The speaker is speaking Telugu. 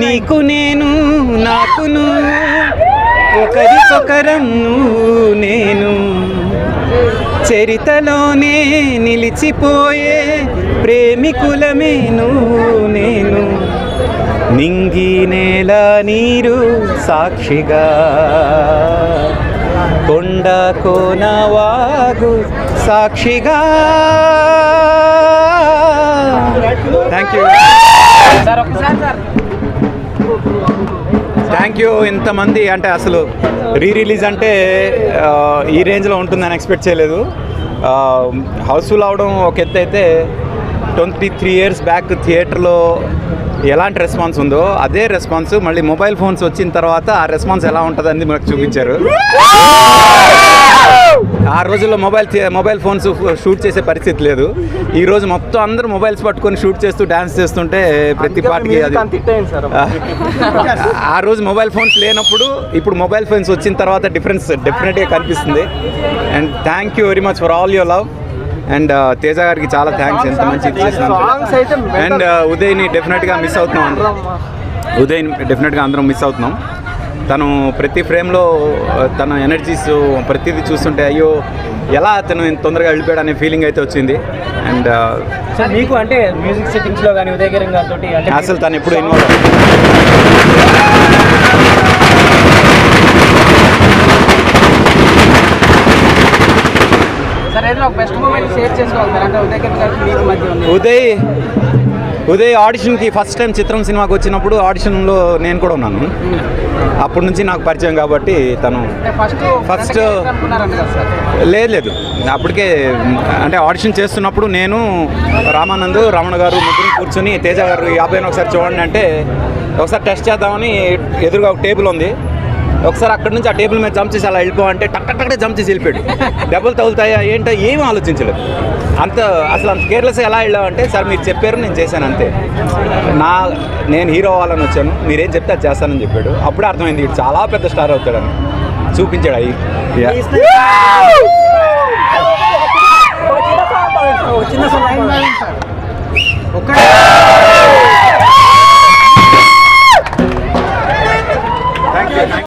నీకు నేను నాకును ఒకరికొకరం నేను చరితలోనే నిలిచిపోయే ప్రేమికులమేను నేను నింగి నేల నీరు సాక్షిగా కొండ కోన వాగు సాక్షిగా. థ్యాంక్ యూ ఇంతమంది. అంటే అసలు రిలీజ్ అంటే ఈ రేంజ్లో ఉంటుందని ఎక్స్పెక్ట్ చేయలేదు. హౌస్ఫుల్ అవడం ఒక ఎత్తు అయితే 23 years బ్యాక్ థియేటర్లో ఎలాంటి రెస్పాన్స్ ఉందో అదే రెస్పాన్స్ మళ్ళీ మొబైల్ ఫోన్స్ వచ్చిన తర్వాత ఆ రెస్పాన్స్ ఎలా ఉంటుందని మనకు చూపించారు. ఆ రోజుల్లో మొబైల్ ఫోన్స్ షూట్ చేసే పరిస్థితి లేదు. ఈరోజు మొత్తం అందరూ మొబైల్స్ పట్టుకొని షూట్ చేస్తూ డ్యాన్స్ చేస్తుంటే ప్రతి పాటికి అది ఆ రోజు మొబైల్ ఫోన్స్ లేనప్పుడు ఇప్పుడు మొబైల్ ఫోన్స్ వచ్చిన తర్వాత డిఫరెన్స్ డెఫినెట్గా కనిపిస్తుంది. And thank you very much for all your love. And Teja గారికి చాలా థ్యాంక్స్, ఎంత మంచి ఇచ్చేసినాను. అండ్ ఉదయ్ని డెఫినెట్గా మిస్ అవుతున్నాం. ఉదయ్ని డెఫినెట్గా అందరం మిస్ అవుతున్నాం. తను ప్రతి ఫ్రేమ్లో తన ఎనర్జీస్ ప్రతిదీ చూస్తుంటే అయ్యో ఎలా తను ఇంత తొందరగా వెళ్ళిపోయాడు అనే ఫీలింగ్ అయితే వచ్చింది. అండ్ మీకు అంటే మ్యూజిక్ సెట్టింగ్స్లో కానీ ఉదయ్ కిరణ్ గారితో అసలు తను ఎప్పుడు ఇన్వాల్వ్ ఉదయ్ ఆడిషన్కి ఫస్ట్ టైం చిత్రం సినిమాకి వచ్చినప్పుడు ఆడిషన్లో నేను కూడా ఉన్నాను. అప్పటి నుంచి నాకు పరిచయం కాబట్టి తను ఫస్ట్ లేదు అప్పటికే అంటే ఆడిషన్ చేస్తున్నప్పుడు నేను రామానంద్ రమణ గారు ముగ్గురు కూర్చొని తేజ గారు 50 ఒకసారి చూడండి అంటే ఒకసారి టెస్ట్ చేద్దామని ఎదురుగా ఒక టేబుల్ ఉంది. ఒకసారి అక్కడి నుంచి ఆ టేబుల్ మీద జంప్ చేసి అలా వెళ్ళిపోవంటే టక్కడే జంప్ చేసి వెళ్ళిపోయాడు. డబ్బులు తగులుతాయా ఏంటో ఏమీ ఆలోచించలేదు. అసలు అంత కేర్లెస్గా ఎలా వెళ్ళామంటే సార్ మీరు చెప్పారు నేను చేశాను అంతే. నేను హీరో అవ్వాలని వచ్చాను, మీరేం చెప్తే అది చేస్తానని చెప్పాడు. అప్పుడే అర్థమైంది వీడు చాలా పెద్ద స్టార్ అవుతాడని. చూపించాడు అయ్యి.